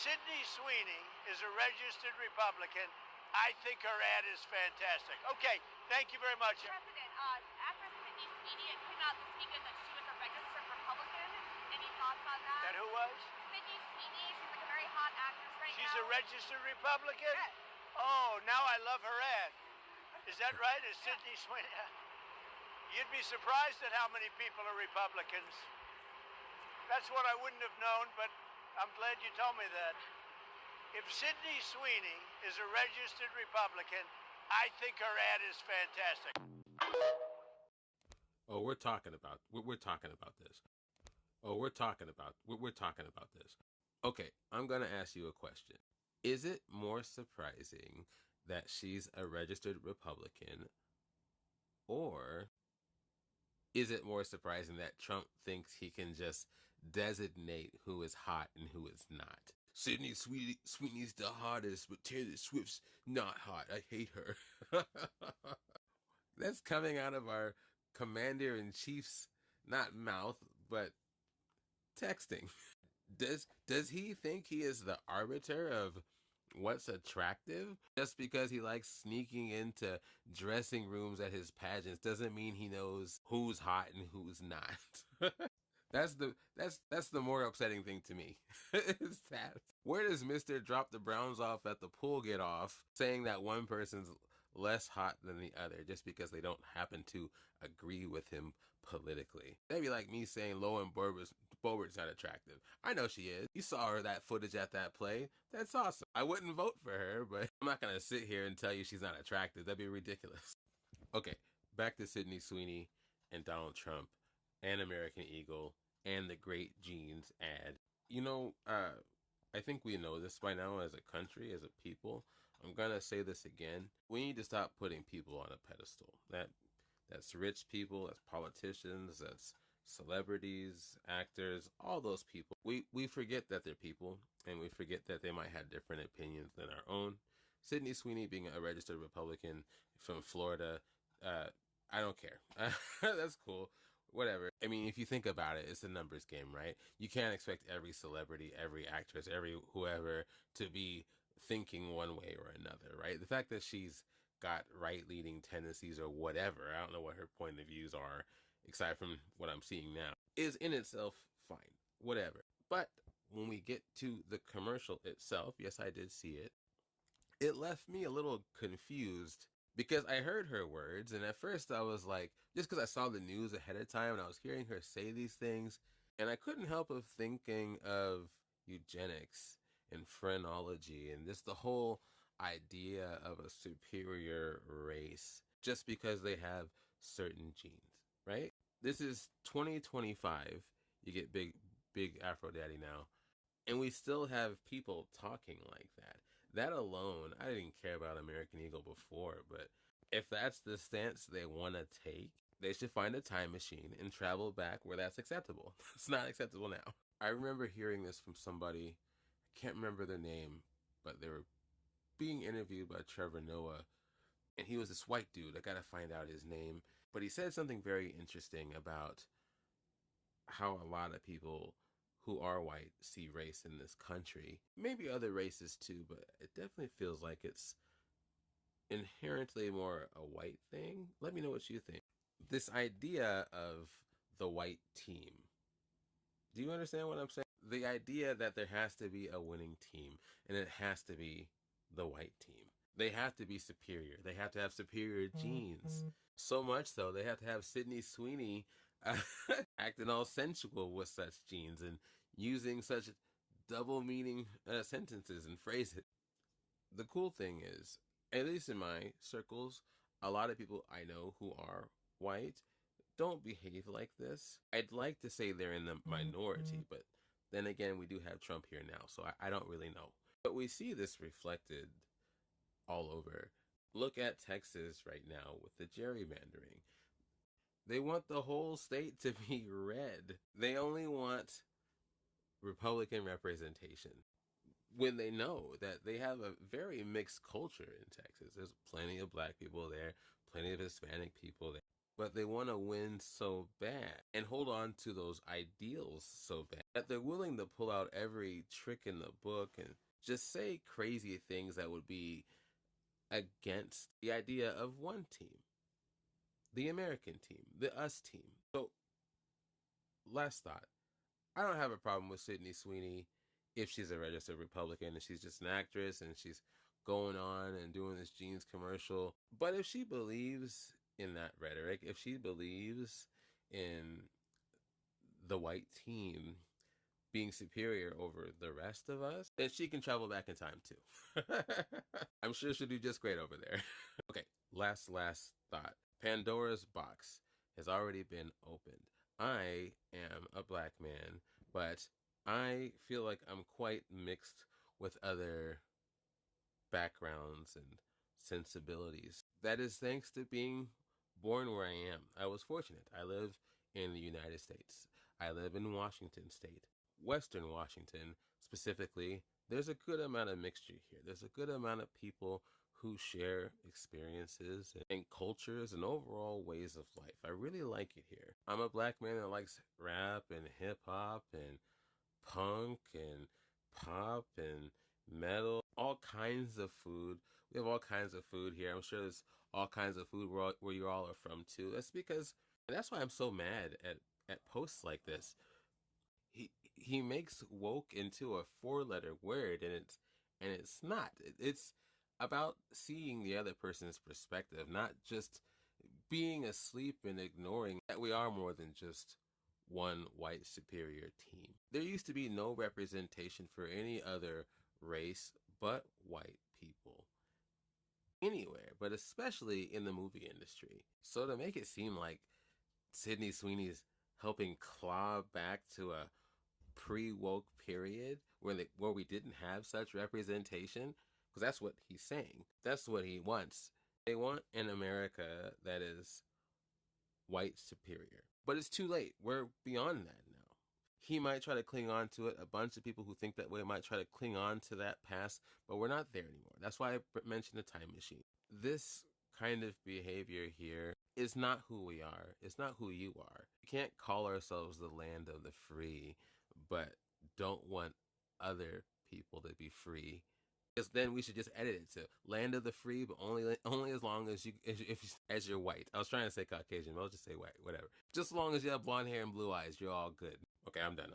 Sydney Sweeney is a registered Republican. I think her ad is fantastic. Okay, thank you very much. President, actress Sydney Sweeney came out this weekend that she was a registered Republican. Any thoughts on that? That who was? Sydney Sweeney. She's like a very hot actress right She's now. a registered Republican? Yes. Oh, now I love her ad. Is that right? Is Sydney Sweeney? You'd be surprised at how many people are Republicans. That's what I wouldn't have known, but I'm glad you told me that. If Sydney Sweeney is a registered Republican, I think her ad is fantastic. Oh, we're talking about this. Oh, we're talking about this. Okay, I'm going to ask you a question. Is it more surprising that she's a registered Republican, or is it more surprising that Trump thinks he can just designate who is hot and who is not? Sydney Sweeney's the hottest, but Taylor Swift's not hot. I hate her. That's coming out of our commander-in-chief's, not mouth, but texting. Does he think he is the arbiter of what's attractive? Just because he likes sneaking into dressing rooms at his pageants doesn't mean he knows who's hot and who's not. That's the more upsetting thing to me. Is that where does Mr. Drop the Browns off at the pool get off saying that one person's less hot than the other just because they don't happen to agree with him politically? That'd be like me saying Lauren Boebert's not attractive. I know she is. You saw her that footage at that play. That's awesome. I wouldn't vote for her, but I'm not gonna sit here and tell you she's not attractive. That'd be ridiculous. Okay, back to Sydney Sweeney and Donald Trump and American Eagle and the Great Jeans ad. You know, I think we know this by now as a country, as a people. I'm going to say this again. We need to stop putting people on a pedestal. That's rich people, that's politicians, that's celebrities, actors, all those people. We forget that they're people, and we forget that they might have different opinions than our own. Sydney Sweeney being a registered Republican from Florida, I don't care. That's cool. Whatever. I mean, if you think about it, it's a numbers game, right? You can't expect every celebrity, every actress, every whoever to be thinking one way or another, right? The fact that she's got right-leaning tendencies or whatever, I don't know what her point of views are, aside from what I'm seeing now, is in itself fine. Whatever. But when we get to the commercial itself, yes, I did see it, it left me a little confused because I heard her words, and at first I was like, just because I saw the news ahead of time and I was hearing her say these things, and I couldn't help but thinking of eugenics and phrenology and just the whole idea of a superior race just because they have certain genes, right? This is 2025. You get big Afro Daddy now. And we still have people talking like that. That alone, I didn't care about American Eagle before, but if that's the stance they want to take, they should find a time machine and travel back where that's acceptable. It's not acceptable now. I remember hearing this from somebody, I can't remember their name, but they were being interviewed by Trevor Noah, and he was this white dude. I gotta find out his name. But he said something very interesting about how a lot of people who are white see race in this country. Maybe other races too, but it definitely feels like it's inherently more a white thing. Let me know what you think. This idea of the white team. Do you understand what I'm saying? The idea that there has to be a winning team, and it has to be the white team. They have to be superior. They have to have superior genes. So much so, they have to have Sydney Sweeney acting all sensual with such genes and using such double meaning sentences and phrases. The cool thing is, at least in my circles, a lot of people I know who are white don't behave like this. I'd like to say they're in the minority, but then again, we do have Trump here now, so I don't really know. But we see this reflected all over. Look at Texas right now with the gerrymandering. They want the whole state to be red. They only want Republican representation when they know that they have a very mixed culture in Texas. There's plenty of black people there, plenty of Hispanic people there. but they want to win so bad and hold on to those ideals so bad that they're willing to pull out every trick in the book and just say crazy things that would be against the idea of one team, the American team, the us team. So, last thought. I don't have a problem with Sydney Sweeney if she's a registered Republican and she's just an actress and she's going on and doing this jeans commercial. But if she believes in that rhetoric, if she believes in the white team being superior over the rest of us, then she can travel back in time too. I'm sure she'll do just great over there. Okay, last thought. Pandora's box has already been opened. I am a black man, but I feel like I'm quite mixed with other backgrounds and sensibilities. That is thanks to being born where I am. I was fortunate. I live in the United States. I live in Washington State. Western Washington, specifically, there's a good amount of mixture here. There's a good amount of people who share experiences and cultures and overall ways of life. I really like it here. I'm a black man that likes rap and hip hop and punk and pop and metal, all kinds of food. We have all kinds of food here. I'm sure there's all kinds of food where you all are from too. That's because, and that's why I'm so mad at posts like this. He makes woke into a four-letter word, and it's not. It's about seeing the other person's perspective, not just being asleep and ignoring that we are more than just one white superior team. There used to be no representation for any other race but white people anywhere, but especially in the movie industry. So to make it seem like Sydney Sweeney's helping claw back to a pre-woke period where we didn't have such representation, because that's what he's saying. That's what he wants. They want an America that is white superior. But it's too late. We're beyond that now. He might try to cling on to it. A bunch of people who think that way might try to cling on to that past, but we're not there anymore. That's why I mentioned the time machine. This kind of behavior here is not who we are. It's not who you are. We can't call ourselves the land of the free, but don't want other people to be free. Because then we should just edit it to land of the free, but only as long as as you're white. I was trying to say Caucasian, but I'll just say white, whatever. Just as long as you have blonde hair and blue eyes, you're all good. Okay, I'm done.